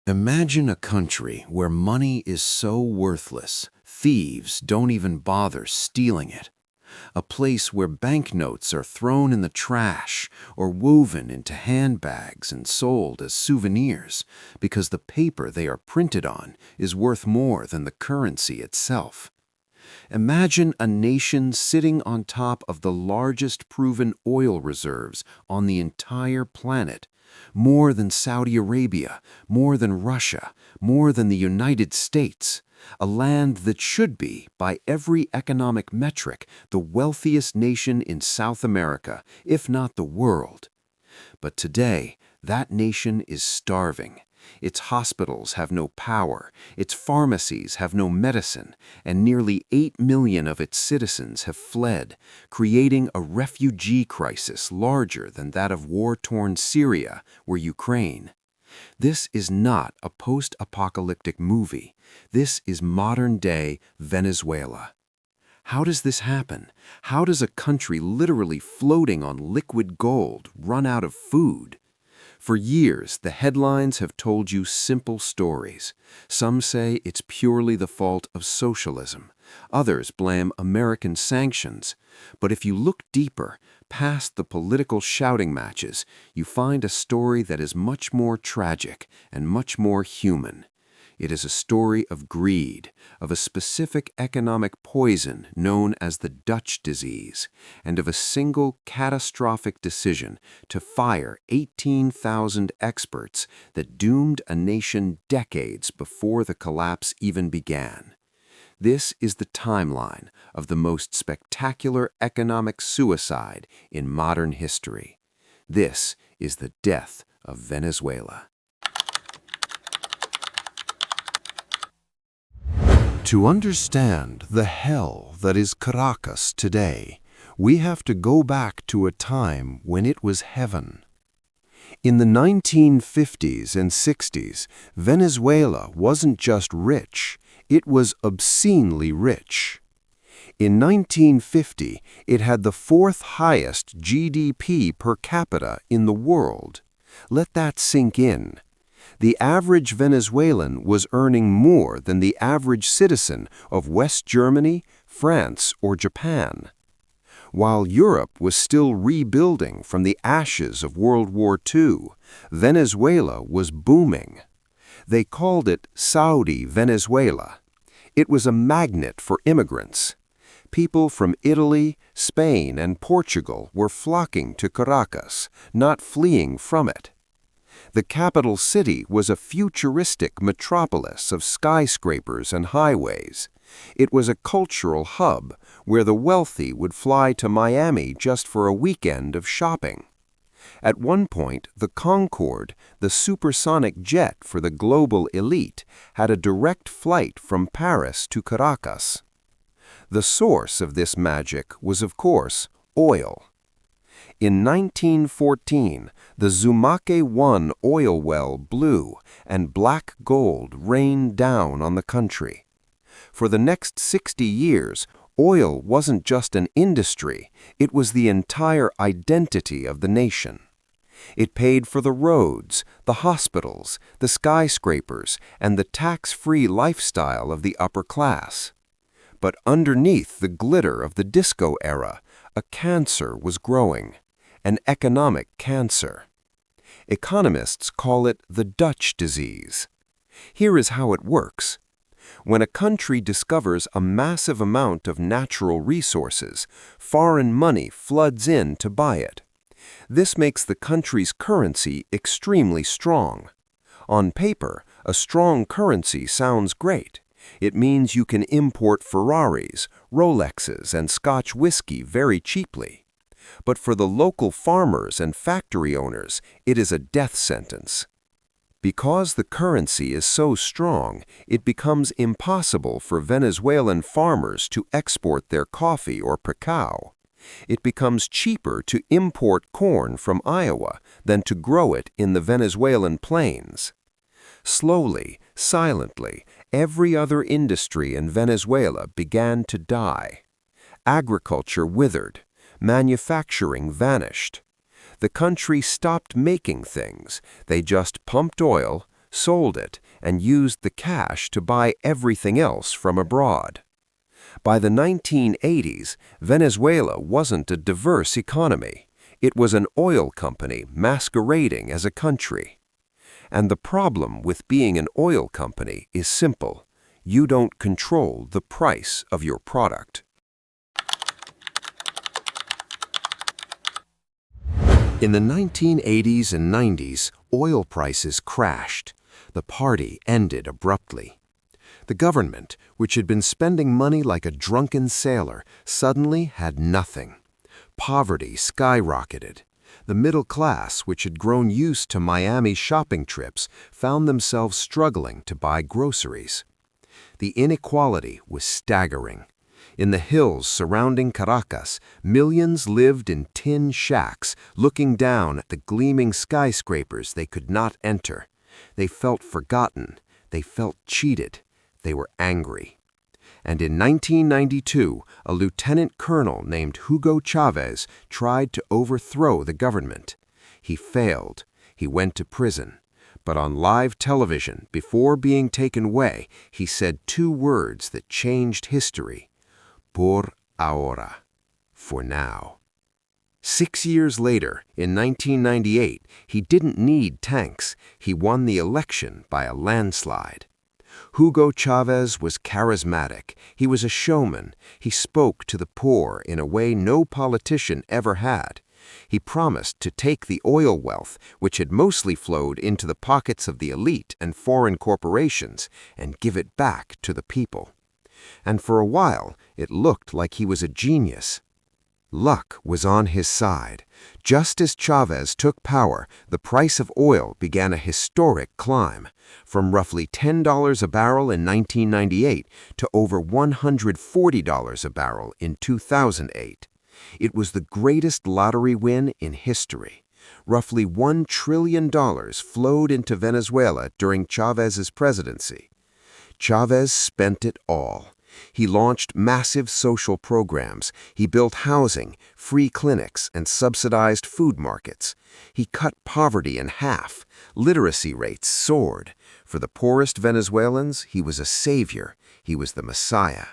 Imagine a country where money is so worthless, thieves don't even bother stealing it. A place where banknotes are thrown in the trash or woven into handbags and sold as souvenirs because the paper they are printed on is worth more than the currency itself. Imagine a nation sitting on top of the largest proven oil reserves on the entire planet, more than Saudi Arabia, more than Russia, more than the United States, a land that should be, by every economic metric, the wealthiest nation in South America, if not the world. But today, that nation is starving. Its hospitals have no power, its pharmacies have no medicine, and nearly 8 million of its citizens have fled, creating a refugee crisis larger than that of war-torn Syria or Ukraine. This is not a post-apocalyptic movie. This is modern-day Venezuela. How does this happen? How does a country literally floating on liquid gold run out of food? For years, the headlines have told you simple stories. Some say it's purely the fault of socialism. Others blame American sanctions. But if you look deeper, past the political shouting matches, you find a story that is much more tragic and much more human. It is a story of greed, of a specific economic poison known as the Dutch disease, and of a single catastrophic decision to fire 18,000 experts that doomed a nation decades before the collapse even began. This is the timeline of the most spectacular economic suicide in modern history. This is the death of Venezuela. To understand the hell that is Caracas today, we have to go back to a time when it was heaven. In the 1950s and 60s, Venezuela wasn't just rich, it was obscenely rich. In 1950, it had the fourth highest GDP per capita in the world. Let that sink in. The average Venezuelan was earning more than the average citizen of West Germany, France, or Japan. While Europe was still rebuilding from the ashes of World War II, Venezuela was booming. They called it Saudi Venezuela. It was a magnet for immigrants. People from Italy, Spain, and Portugal were flocking to Caracas, not fleeing from it. The capital city was a futuristic metropolis of skyscrapers and highways. It was a cultural hub where the wealthy would fly to Miami just for a weekend of shopping. At one point, the Concorde, the supersonic jet for the global elite, had a direct flight from Paris to Caracas. The source of this magic was, of course, oil. In 1914, the Zumaque-1 oil well blew, and black gold rained down on the country. For the next 60 years, oil wasn't just an industry, it was the entire identity of the nation. It paid for the roads, the hospitals, the skyscrapers, and the tax-free lifestyle of the upper class. But underneath the glitter of the disco era, a cancer was growing, an economic cancer. Economists call it the Dutch disease. Here is how it works. When a country discovers a massive amount of natural resources, foreign money floods in to buy it. This makes the country's currency extremely strong. On paper, a strong currency sounds great. It means you can import Ferraris, Rolexes, and Scotch whiskey very cheaply. But for the local farmers and factory owners, it is a death sentence. Because the currency is so strong, it becomes impossible for Venezuelan farmers to export their coffee or cacao. It becomes cheaper to import corn from Iowa than to grow it in the Venezuelan plains. Slowly, silently, every other industry in Venezuela began to die. Agriculture withered. Manufacturing vanished. The country stopped making things. They just pumped oil, sold it, and used the cash to buy everything else from abroad. By the 1980s, Venezuela wasn't a diverse economy. It was an oil company masquerading as a country. And the problem with being an oil company is simple. You don't control the price of your product. In the 1980s and 90s, oil prices crashed. The party ended abruptly. The government, which had been spending money like a drunken sailor, suddenly had nothing. Poverty skyrocketed. The middle class, which had grown used to Miami shopping trips, found themselves struggling to buy groceries. The inequality was staggering. In the hills surrounding Caracas, millions lived in tin shacks, looking down at the gleaming skyscrapers they could not enter. They felt forgotten. They felt cheated. They were angry. And in 1992, a lieutenant colonel named Hugo Chavez tried to overthrow the government. He failed. He went to prison. But on live television, before being taken away, he said two words that changed history. Por ahora. For now. 6 years later, in 1998, he didn't need tanks. He won the election by a landslide. Hugo Chavez was charismatic. He was a showman. He spoke to the poor in a way no politician ever had. He promised to take the oil wealth, which had mostly flowed into the pockets of the elite and foreign corporations, and give it back to the people. And for a while, it looked like he was a genius. Luck was on his side. Just as Chavez took power, the price of oil began a historic climb, from roughly $10 a barrel in 1998 to over $140 a barrel in 2008. It was the greatest lottery win in history. Roughly $1 trillion flowed into Venezuela during Chavez's presidency. Chavez spent it all. He launched massive social programs. He built housing, free clinics, and subsidized food markets. He cut poverty in half. Literacy rates soared. For the poorest Venezuelans, he was a savior. He was the Messiah.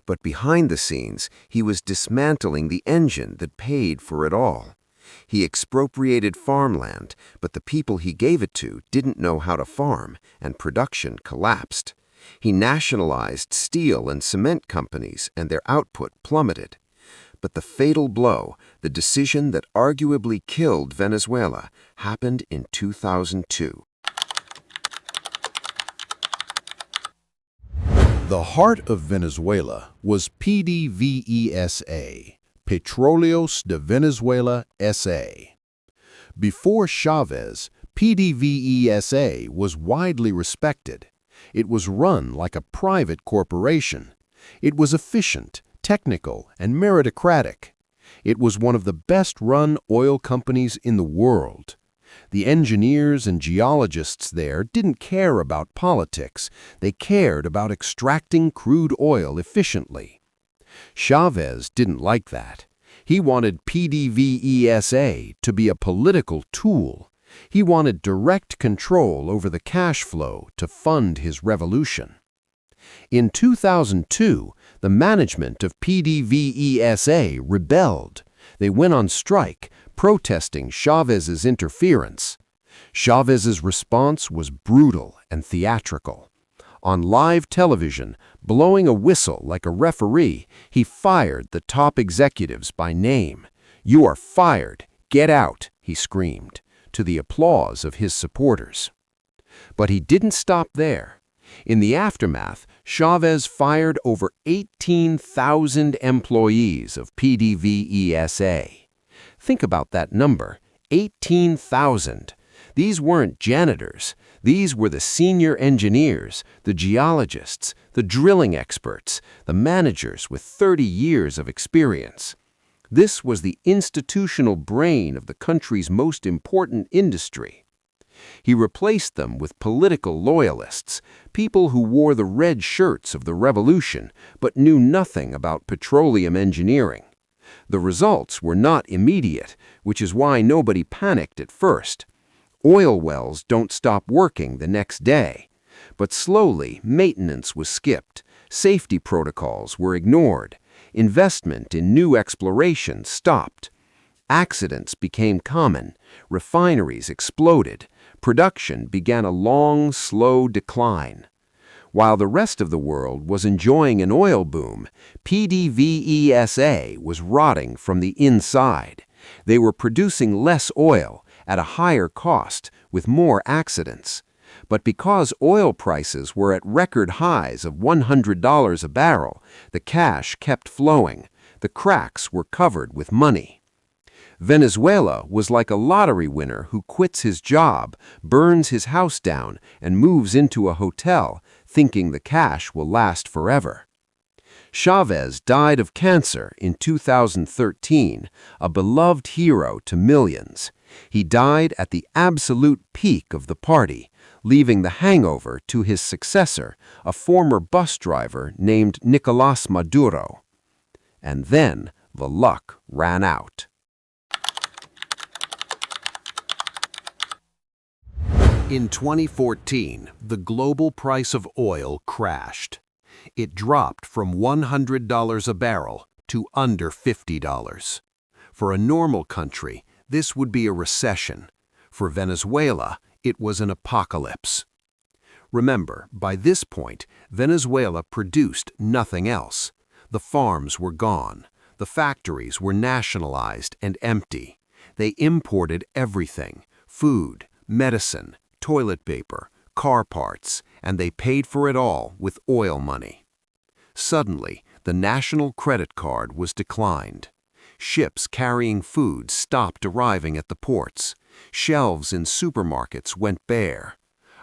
But behind the scenes, he was dismantling the engine that paid for it all. He expropriated farmland, but the people he gave it to didn't know how to farm, and production collapsed. He nationalized steel and cement companies, and their output plummeted. But the fatal blow, the decision that arguably killed Venezuela, happened in 2002. The heart of Venezuela was PDVSA, Petróleos de Venezuela S.A. Before Chavez, PDVSA was widely respected. It was run like a private corporation. It was efficient, technical, and meritocratic. It was one of the best-run oil companies in the world. The engineers and geologists there didn't care about politics. They cared about extracting crude oil efficiently. Chavez didn't like that. He wanted PDVSA to be a political tool. He wanted direct control over the cash flow to fund his revolution. In 2002, the management of PDVSA rebelled. They went on strike, protesting Chavez's interference. Chavez's response was brutal and theatrical. On live television, blowing a whistle like a referee, he fired the top executives by name. "You are fired. Get out," he screamed, to the applause of his supporters. But he didn't stop there. In the aftermath, Chavez fired over 18,000 employees of PDVSA. Think about that number, 18,000. These weren't janitors. These were the senior engineers, the geologists, the drilling experts, the managers with 30 years of experience. This was the institutional brain of the country's most important industry. He replaced them with political loyalists, people who wore the red shirts of the revolution but knew nothing about petroleum engineering. The results were not immediate, which is why nobody panicked at first. Oil wells don't stop working the next day. But slowly, maintenance was skipped, safety protocols were ignored, investment in new exploration stopped. Accidents became common, refineries exploded, production began a long, slow decline. While the rest of the world was enjoying an oil boom, PDVSA was rotting from the inside. They were producing less oil at a higher cost with more accidents. But because oil prices were at record highs of $100 a barrel, the cash kept flowing. The cracks were covered with money. Venezuela was like a lottery winner who quits his job, burns his house down, and moves into a hotel, thinking the cash will last forever. Chavez died of cancer in 2013, a beloved hero to millions. He died at the absolute peak of the party, leaving the hangover to his successor, a former bus driver named Nicolás Maduro. And then the luck ran out. In 2014, the global price of oil crashed. It dropped from $100 a barrel to under $50. For a normal country, this would be a recession. For Venezuela, it was an apocalypse. Remember, by this point, Venezuela produced nothing else. The farms were gone. The factories were nationalized and empty. They imported everything: food, medicine, toilet paper, car parts, and they paid for it all with oil money. Suddenly, the national credit card was declined. Ships carrying food stopped arriving at the ports. Shelves in supermarkets went bare.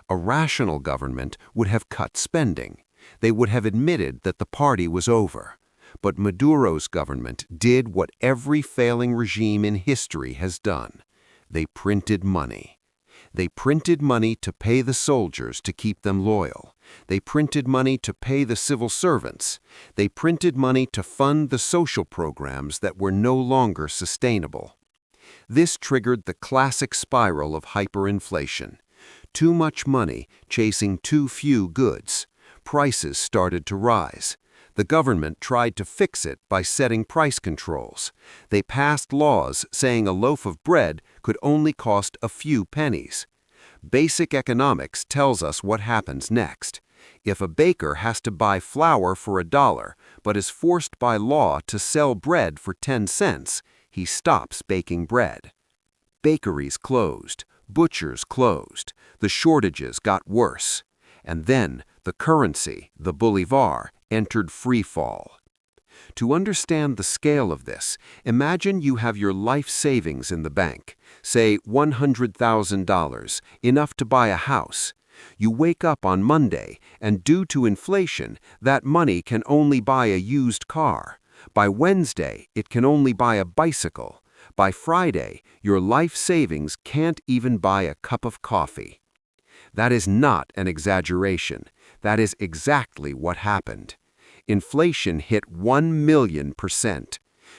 A rational government would have cut spending. They would have admitted that the party was over. But Maduro's government did what every failing regime in history has done. They printed money. They printed money to pay the soldiers to keep them loyal. They printed money to pay the civil servants. They printed money to fund the social programs that were no longer sustainable. This triggered the classic spiral of hyperinflation. Too much money chasing too few goods. Prices started to rise. The government tried to fix it by setting price controls. They passed laws saying a loaf of bread could only cost a few pennies. Basic economics tells us what happens next. If a baker has to buy flour for $1 but is forced by law to sell bread for 10 cents, he stops baking bread. Bakeries closed. Butchers closed. The shortages got worse. And then the currency, the bolivar, entered free fall. To understand the scale of this, imagine you have your life savings in the bank, say $100,000, enough to buy a house. You wake up on Monday, and due to inflation, that money can only buy a used car. By Wednesday, it can only buy a bicycle. By Friday, your life savings can't even buy a cup of coffee. That is not an exaggeration. That is exactly what happened. Inflation hit 1,000,000%.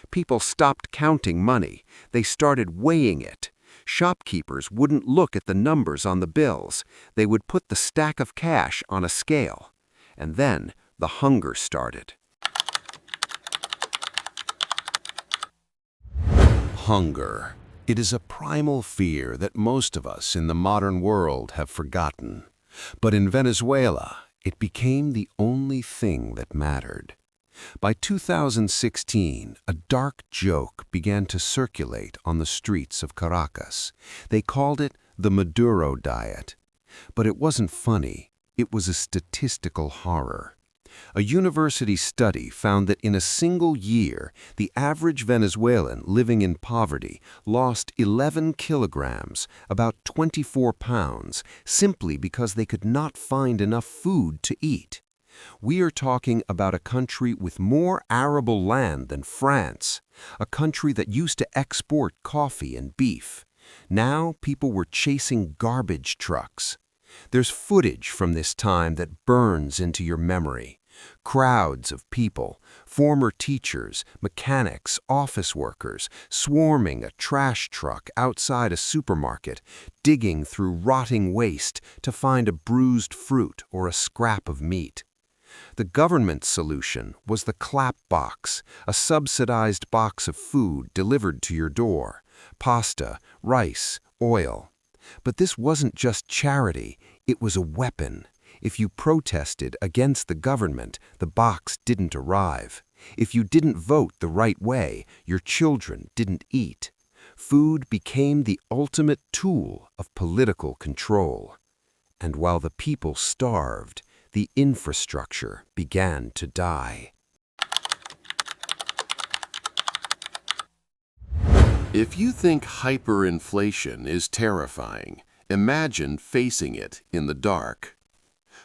People stopped counting money. They started weighing it. Shopkeepers wouldn't look at the numbers on the bills. They would put the stack of cash on a scale. And then the hunger started. Hunger. It is a primal fear that most of us in the modern world have forgotten. But in Venezuela, it became the only thing that mattered. By 2016, a dark joke began to circulate on the streets of Caracas. They called it the Maduro diet. But it wasn't funny. It was a statistical horror. A university study found that in a single year, the average Venezuelan living in poverty lost 11 kilograms, about 24 pounds, simply because they could not find enough food to eat. We are talking about a country with more arable land than France, a country that used to export coffee and beef. Now people were chasing garbage trucks. There's footage from this time that burns into your memory. Crowds of people, former teachers, mechanics, office workers, swarming a trash truck outside a supermarket, digging through rotting waste to find a bruised fruit or a scrap of meat. The government's solution was the clap box, a subsidized box of food delivered to your door: pasta, rice, oil. But this wasn't just charity, it was a weapon. If you protested against the government, the box didn't arrive. If you didn't vote the right way, your children didn't eat. Food became the ultimate tool of political control. And while the people starved, the infrastructure began to die. If you think hyperinflation is terrifying, imagine facing it in the dark.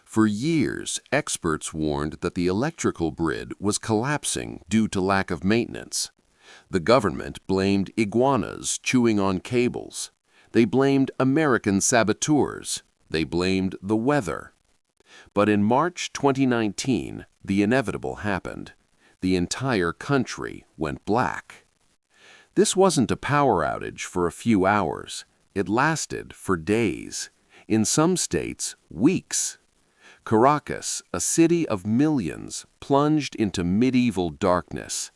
For years, experts warned that the electrical grid was collapsing due to lack of maintenance. The government blamed iguanas chewing on cables. They blamed American saboteurs. They blamed the weather. But in March 2019, the inevitable happened. The entire country went black. This wasn't a power outage for a few hours. It lasted for days. In some states, weeks. Caracas, a city of millions, plunged into medieval darkness.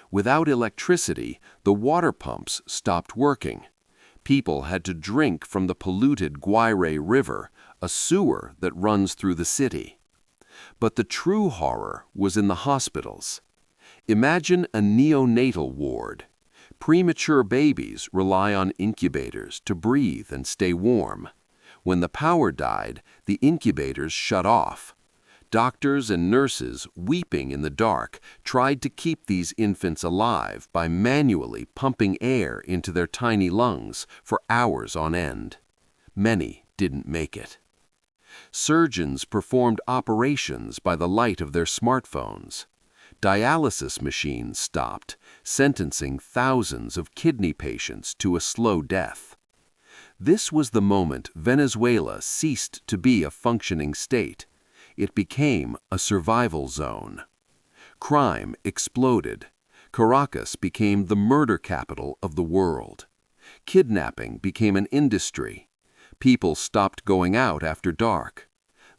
Without electricity, the water pumps stopped working. People had to drink from the polluted Guaire River, a sewer that runs through the city. But the true horror was in the hospitals. Imagine a neonatal ward. Premature babies rely on incubators to breathe and stay warm. When the power died, the incubators shut off. Doctors and nurses, weeping in the dark, tried to keep these infants alive by manually pumping air into their tiny lungs for hours on end. Many didn't make it. Surgeons performed operations by the light of their smartphones. Dialysis machines stopped, sentencing thousands of kidney patients to a slow death. This was the moment Venezuela ceased to be a functioning state. It became a survival zone. Crime exploded. Caracas became the murder capital of the world. Kidnapping became an industry. People stopped going out after dark.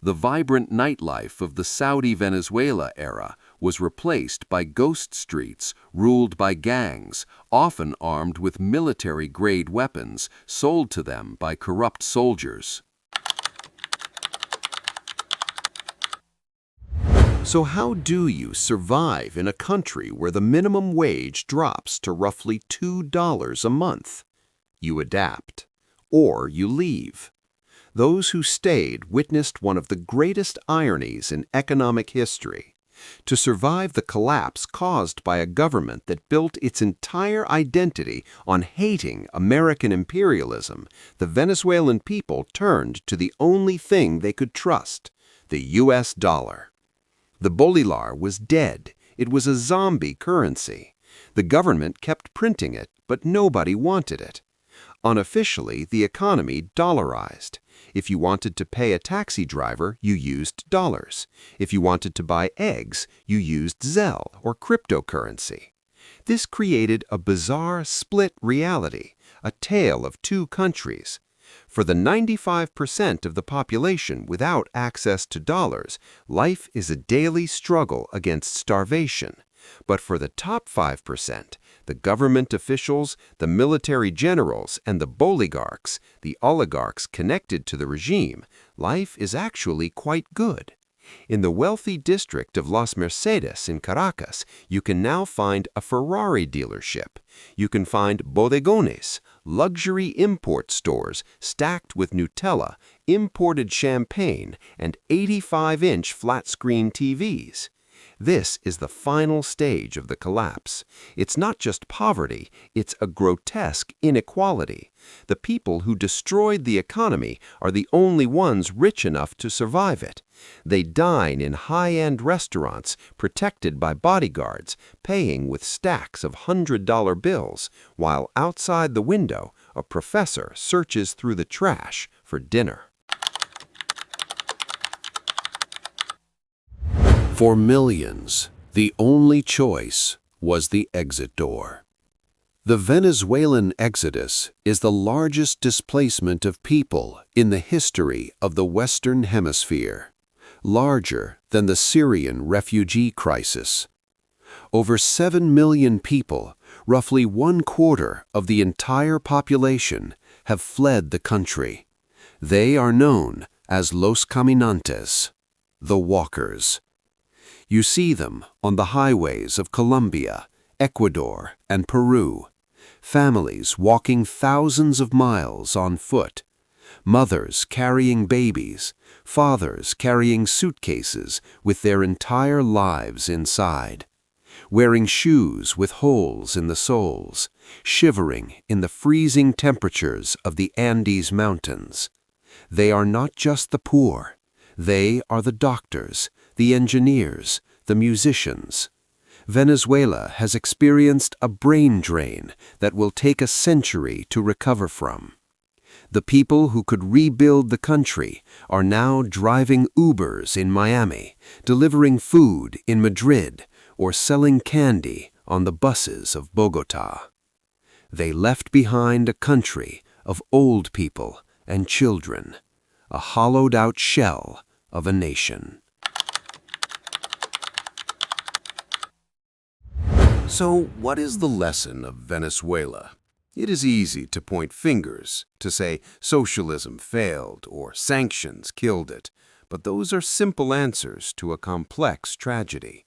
The vibrant nightlife of the Saudi-Venezuela era was replaced by ghost streets ruled by gangs, often armed with military-grade weapons sold to them by corrupt soldiers. So how do you survive in a country where the minimum wage drops to roughly $2 a month? You adapt, or you leave. Those who stayed witnessed one of the greatest ironies in economic history. To survive the collapse caused by a government that built its entire identity on hating American imperialism, the Venezuelan people turned to the only thing they could trust: the US dollar. The bolivar was dead. It was a zombie currency. The government kept printing it, but nobody wanted it. Unofficially, the economy dollarized. If you wanted to pay a taxi driver, you used dollars. If you wanted to buy eggs, you used Zelle or cryptocurrency. This created a bizarre split reality, a tale of two countries. For the 95% of the population without access to dollars, life is a daily struggle against starvation. But for the top 5%, the government officials, the military generals, and the boligarchs, the oligarchs connected to the regime, life is actually quite good. In the wealthy district of Las Mercedes in Caracas, you can now find a Ferrari dealership. You can find bodegones, luxury import stores stacked with Nutella, imported champagne, and 85-inch flat-screen TVs. This is the final stage of the collapse. It's not just poverty, it's a grotesque inequality. The people who destroyed the economy are the only ones rich enough to survive it. They dine in high-end restaurants protected by bodyguards, paying with stacks of $100 bills, while outside the window, a professor searches through the trash for dinner. For millions, the only choice was the exit door. The Venezuelan exodus is the largest displacement of people in the history of the Western Hemisphere, larger than the Syrian refugee crisis. Over 7 million people, roughly 1/4 of the entire population, have fled the country. They are known as Los Caminantes, the walkers. You see them on the highways of Colombia, Ecuador, and Peru. Families walking thousands of miles on foot, mothers carrying babies, fathers carrying suitcases with their entire lives inside, wearing shoes with holes in the soles, shivering in the freezing temperatures of the Andes Mountains. They are not just the poor, they are the doctors, the engineers, the musicians. Venezuela has experienced a brain drain that will take a century to recover from. The people who could rebuild the country are now driving Ubers in Miami, delivering food in Madrid, or selling candy on the buses of Bogota. They left behind a country of old people and children, a hollowed-out shell of a nation. So, what is the lesson of Venezuela? It is easy to point fingers, to say socialism failed or sanctions killed it, but those are simple answers to a complex tragedy.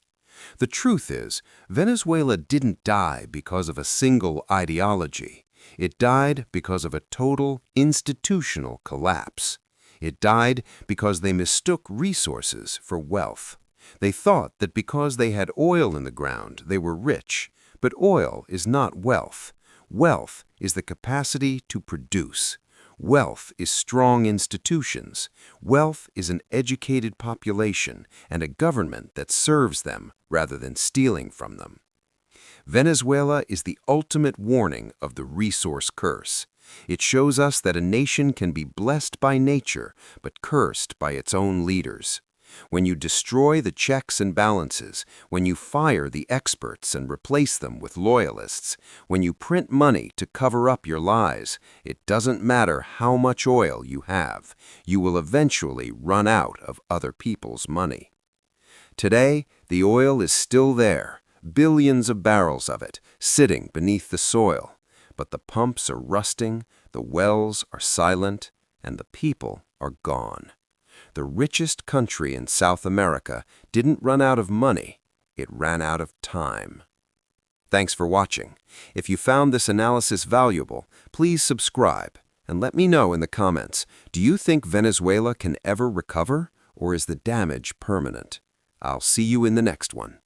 The truth is, Venezuela didn't die because of a single ideology. It died because of a total institutional collapse. It died because they mistook resources for wealth. They thought that because they had oil in the ground, they were rich. But oil is not wealth. Wealth is the capacity to produce. Wealth is strong institutions. Wealth is an educated population and a government that serves them rather than stealing from them. Venezuela is the ultimate warning of the resource curse. It shows us that a nation can be blessed by nature, but cursed by its own leaders. When you destroy the checks and balances, when you fire the experts and replace them with loyalists, when you print money to cover up your lies, it doesn't matter how much oil you have. You will eventually run out of other people's money. Today, the oil is still there, billions of barrels of it, sitting beneath the soil. But the pumps are rusting, the wells are silent, and the people are gone. The richest country in South America didn't run out of money, it ran out of time. Thanks for watching. If you found this analysis valuable, please subscribe and let me know in the comments, do you think Venezuela can ever recover, or is the damage permanent? I'll see you in the next one.